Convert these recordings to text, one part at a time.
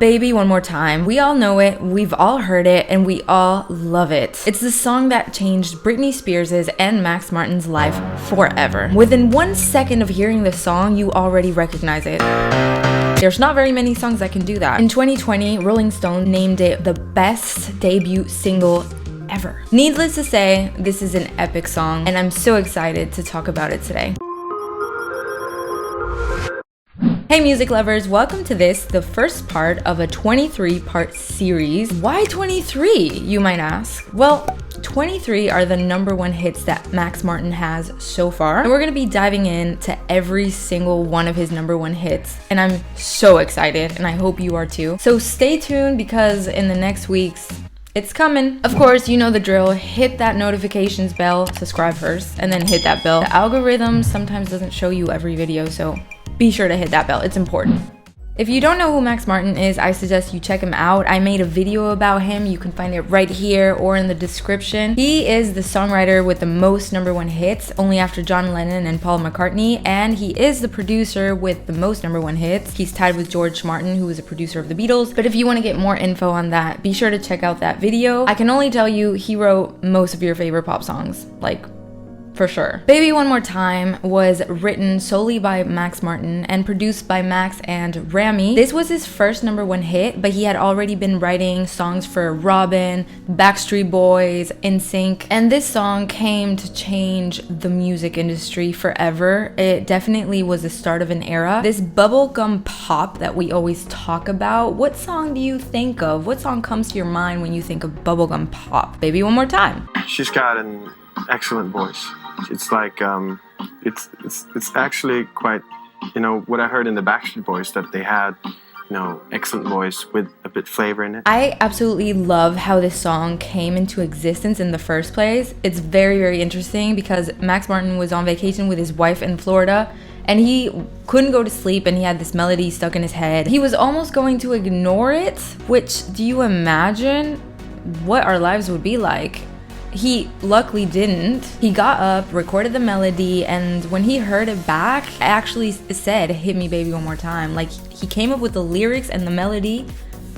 Baby One More Time. We all know it, we've all heard it, and we all love it. It's the song that changed Britney Spears's and Max Martin's life forever. Within 1 second of hearing the song, you already recognize it. There's not very many songs that can do that. In 2020, Rolling Stone named it the best debut single ever. Needless to say, this is an epic song, and I'm so excited to talk about it today. Hey music lovers, welcome to the first part of a 23-part series. Why 23, you might ask? Well, 23 are the #1 hits that Max Martin has so far, and we're gonna be diving into every single one of his #1 hits, and I'm so excited, and I hope you are too. So stay tuned, because in the next weeks, it's coming. Of course, you know the drill. Hit that notifications bell, subscribe first, and then hit that bell. The algorithm sometimes doesn't show you every video, so be sure to hit that bell, it's important. If you don't know who Max Martin is, I suggest you check him out. I made a video about him. You can find it right here or in the description. He is the songwriter with the most #1 hits, only after John Lennon and Paul McCartney, and he is the producer with the most #1 hits. He's tied with George Martin, who is a producer of the Beatles. But if you want to get more info on that, be sure to check out that video. I can only tell you he wrote most of your favorite pop songs, like, for sure. Baby One More Time was written solely by Max Martin and produced by Max and Rami. This was his first #1 hit, but he had already been writing songs for Robin, Backstreet Boys, NSYNC, and this song came to change the music industry forever. It definitely was the start of an era. This bubblegum pop that we always talk about, what song do you think of? What song comes to your mind when you think of bubblegum pop? Baby One More Time. She's got an excellent voice. It's like it's actually quite, you know, what I heard in the Backstreet Boys, that they had, you know, excellent voice with a bit flavor in it. I absolutely love how this song came into existence in the first place. It's very, very interesting because Max Martin was on vacation with his wife in Florida, and he couldn't go to sleep, and he had this melody stuck in his head. He was almost going to ignore it, which, do you imagine what our lives would be like? He luckily didn't. He got up, recorded the melody, and when he heard it back, it actually said, "Hit me baby one more time." Like, he came up with the lyrics and the melody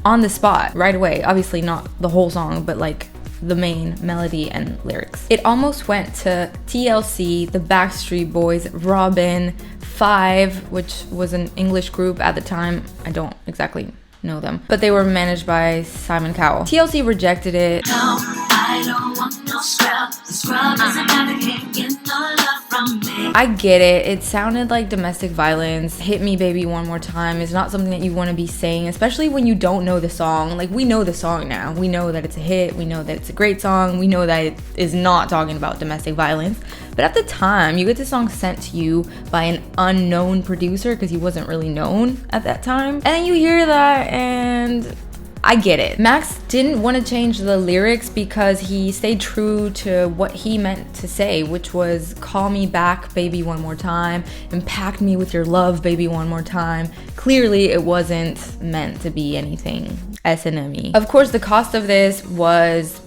on the spot right away. Obviously not the whole song, but like the main melody and lyrics. It almost went to TLC, the Backstreet Boys, Robin, Five, which was an English group at the time. I don't exactly know them, but they were managed by Simon Cowell. TLC rejected it. No, I don't want no scrub. The scrub isn't gonna get no love from me. I get it. It sounded like domestic violence. Hit me baby one more time is not something that you want to be saying, especially when you don't know the song. Like, we know the song now. We know that it's a hit. We know that it's a great song. We know that it is not talking about domestic violence. But at the time, you get the song sent to you by an unknown producer, because he wasn't really known at that time. And then you hear that, and I get it. Max didn't want to change the lyrics because he stayed true to what he meant to say, which was, call me back, baby, one more time. Impact me with your love, baby, one more time. Clearly, it wasn't meant to be anything S&M-y. Of course, the cost of this was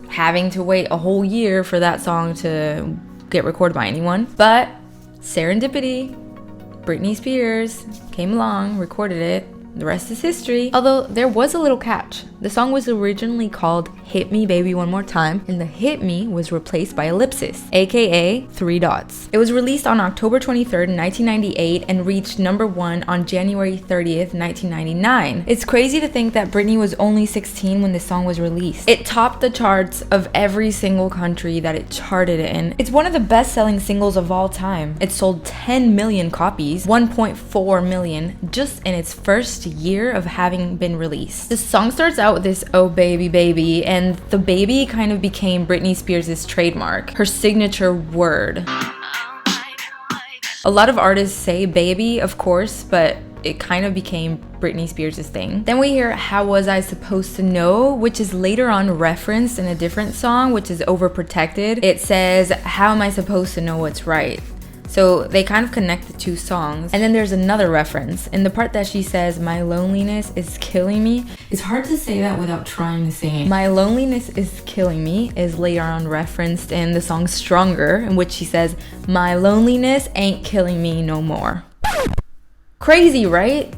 having to wait a whole year for that song to get recorded by anyone. But serendipity, Britney Spears came along, recorded it. The rest is history. Although there was a little catch. The song was originally called Hit Me Baby One More Time, and the hit me was replaced by ellipsis, aka 3 dots. It was released on October 23rd, 1998 and reached #1 on January 30th, 1999. It's crazy to think that Britney was only 16 when this song was released. It topped the charts of every single country that it charted in. It's one of the best-selling singles of all time. It sold 10 million copies, 1.4 million, just in its first year of having been released. The song starts out with this "oh baby baby," and the baby kind of became Britney Spears' trademark, her signature word. A lot of artists say baby, of course, but it kind of became Britney Spears' thing. Then we hear How Was I Supposed to Know, which is later on referenced in a different song, which is Overprotected. It says, how am I supposed to know what's right? So they kind of connect the two songs. And then there's another reference. In the part that she says, my loneliness is killing me. It's hard to say that without trying to sing it. My loneliness is killing me is later on referenced in the song Stronger, in which she says, my loneliness ain't killing me no more. Crazy, right?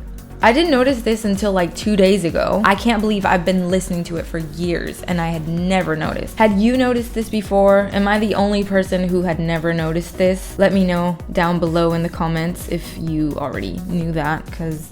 I didn't notice this until like 2 days ago. I can't believe I've been listening to it for years and I had never noticed. Had you noticed this before? Am I the only person who had never noticed this? Let me know down below in the comments if you already knew that, because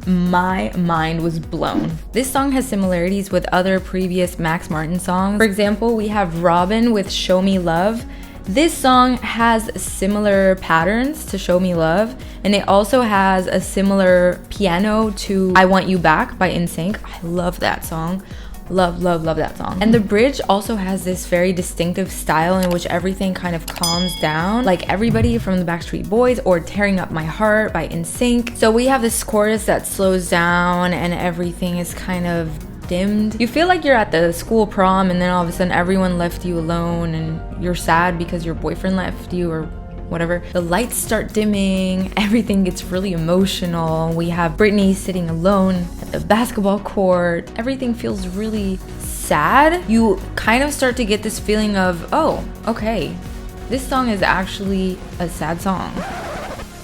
my mind was blown. This song has similarities with other previous Max Martin songs. For example, we have Robin with Show Me Love. This song has similar patterns to Show Me Love, and it also has a similar piano to I Want You Back by NSYNC. I love that song. Love that song. And the bridge also has this very distinctive style in which everything kind of calms down, like Everybody from the Backstreet Boys or Tearing Up My Heart by NSYNC. So we have this chorus that slows down and everything is kind of dimmed. You feel like you're at the school prom and then all of a sudden everyone left you alone and you're sad because your boyfriend left you or whatever. The lights start dimming, everything gets really emotional. We have Britney sitting alone at the basketball court. Everything feels really sad. You kind of start to get this feeling of, oh, okay, this song is actually a sad song.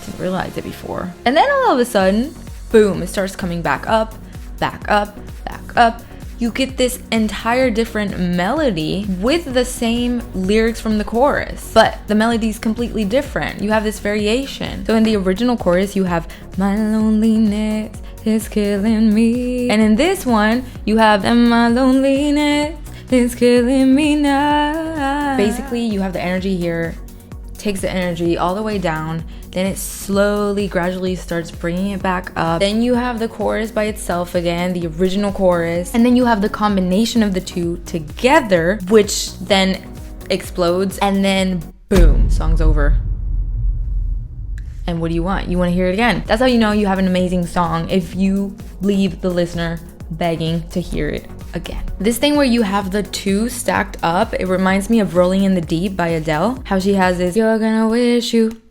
Didn't realize it before. And then all of a sudden, boom, it starts coming back up, back up, back up. You get this entire different melody with the same lyrics from the chorus, but the melody is completely different. You have this variation. So in the original chorus, you have my loneliness is killing me. And in this one, you have and my loneliness is killing me now. Basically, you have the energy here, takes the energy all the way down, then it slowly, gradually starts bringing it back up. Then you have the chorus by itself again, the original chorus, and then you have the combination of the two together, which then explodes, and then boom, song's over. And what do you want? You want to hear it again. That's how you know you have an amazing song, if you leave the listener begging to hear it again. This thing where you have the two stacked up, it reminds me of Rolling in the Deep by Adele. How she has this, you're gonna wish you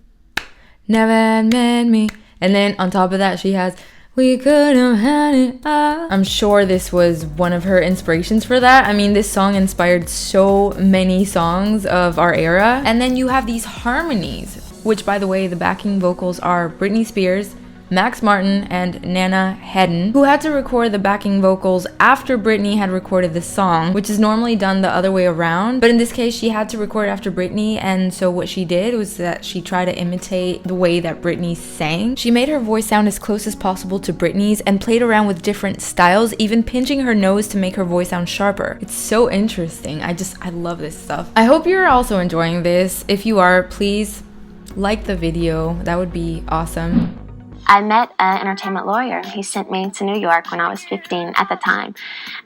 never had met me. And then on top of that, she has, we could have had it all. I'm sure this was one of her inspirations for that. I mean, this song inspired so many songs of our era. And then you have these harmonies, which by the way, the backing vocals are Britney Spears, Max Martin, and Nana Hedden, who had to record the backing vocals after Britney had recorded the song, which is normally done the other way around. But in this case, she had to record after Britney, and so what she did was that she tried to imitate the way that Britney sang. She made her voice sound as close as possible to Britney's and played around with different styles, even pinching her nose to make her voice sound sharper. It's so interesting. I love this stuff. I hope you're also enjoying this. If you are, please like the video. That would be awesome. I met an entertainment lawyer. He sent me to New York when I was 15 at the time.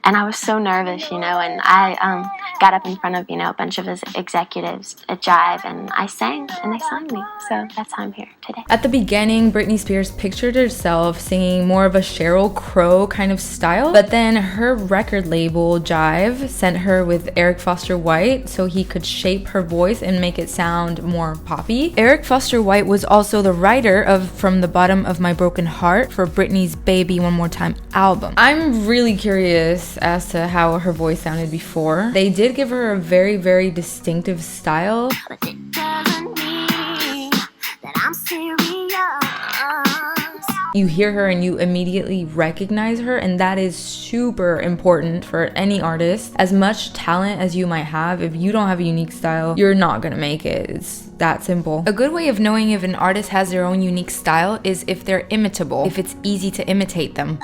And I was so nervous, and I got up in front of, a bunch of his executives at Jive, and I sang, and they signed me. So that's how I'm here today. At the beginning, Britney Spears pictured herself singing more of a Sheryl Crow kind of style, but then her record label, Jive, sent her with Eric Foster White so he could shape her voice and make it sound more poppy. Eric Foster White was also the writer of From the Bottom of My Broken Heart for Britney's Baby One More Time album. I'm really curious as to how her voice sounded before. They did give her a very, very distinctive style. But it doesn't mean that I'm serious. You hear her and you immediately recognize her, and that is super important for any artist. As much talent as you might have, if you don't have a unique style, you're not gonna make it. It's that simple. A good way of knowing if an artist has their own unique style is if they're imitable, if it's easy to imitate them.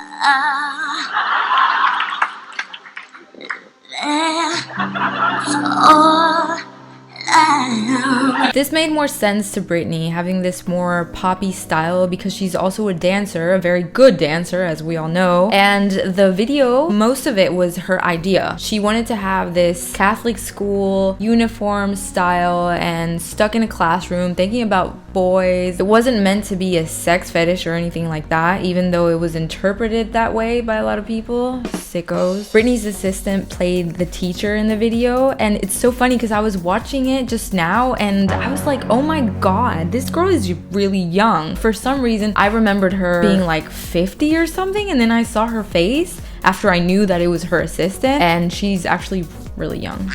This made more sense to Britney, having this more poppy style, because she's also a dancer, a very good dancer, as we all know. And the video, most of it was her idea. She wanted to have this Catholic school uniform style and stuck in a classroom thinking about boys. It wasn't meant to be a sex fetish or anything like that, even though it was interpreted that way by a lot of people. Sickos. Britney's assistant played the teacher in the video, and it's so funny because I was watching it just now and I was like, oh my god, this girl is really young. For some reason, I remembered her being like 50 or something, and then I saw her face after I knew that it was her assistant, and she's actually really young.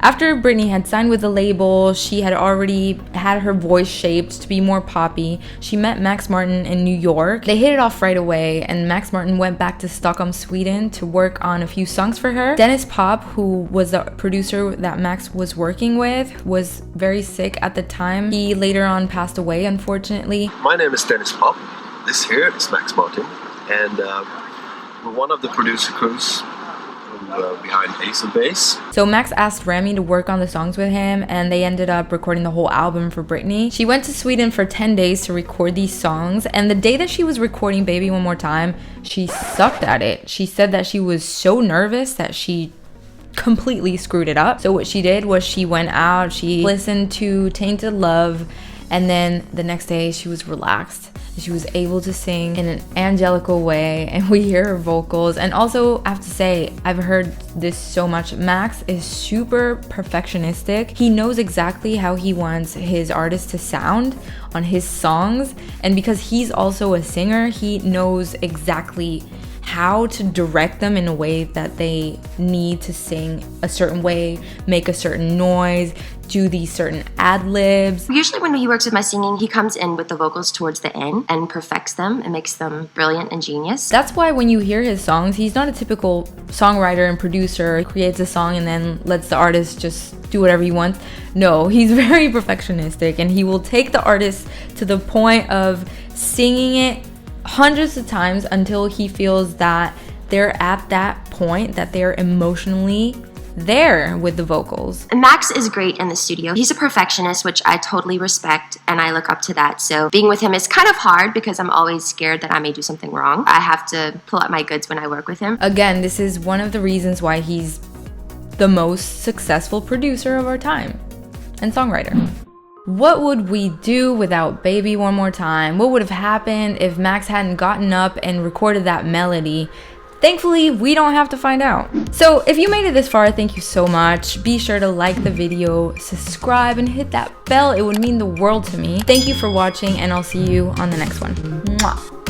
After Britney had signed with the label, she had already had her voice shaped to be more poppy. She met Max Martin in New York. They hit it off right away, and Max Martin went back to Stockholm, Sweden to work on a few songs for her. Dennis Pop, who was the producer that Max was working with, was very sick at the time. He later on passed away, unfortunately. My name is Dennis Pop. This here is Max Martin, and we're one of the producer crews behind Ace of Base. So Max asked Rami to work on the songs with him, and they ended up recording the whole album for Britney. She went to Sweden for 10 days to record these songs, and the day that she was recording Baby One More Time, she sucked at it. She said that she was so nervous that she completely screwed it up. So what she did was she went out, she listened to Tainted Love, and then the next day she was relaxed. She was able to sing in an angelical way, and we hear her vocals. And also, I have to say, I've heard this so much. Max is super perfectionistic. He knows exactly how he wants his artist to sound on his songs. And because he's also a singer, he knows exactly how to direct them in a way that they need to sing a certain way, make a certain noise, do these certain ad-libs. Usually when he works with my singing, he comes in with the vocals towards the end and perfects them and makes them brilliant and genius. That's why when you hear his songs, he's not a typical songwriter and producer. He creates a song and then lets the artist just do whatever he wants. No, he's very perfectionistic, and he will take the artist to the point of singing it hundreds of times until he feels that they're at that point that they're emotionally there with the vocals. Max is great in the studio. He's a perfectionist, which I totally respect, and I look up to that. So being with him is kind of hard because I'm always scared that I may do something wrong. I have to pull out my goods when I work with him. Again, this is one of the reasons why he's the most successful producer of our time and songwriter. What would we do without Baby One More Time? What would have happened if Max hadn't gotten up and recorded that melody? Thankfully, we don't have to find out. So if you made it this far, thank you so much. Be sure to like the video, subscribe, and hit that bell. It would mean the world to me. Thank you for watching, and I'll see you on the next one. Mwah.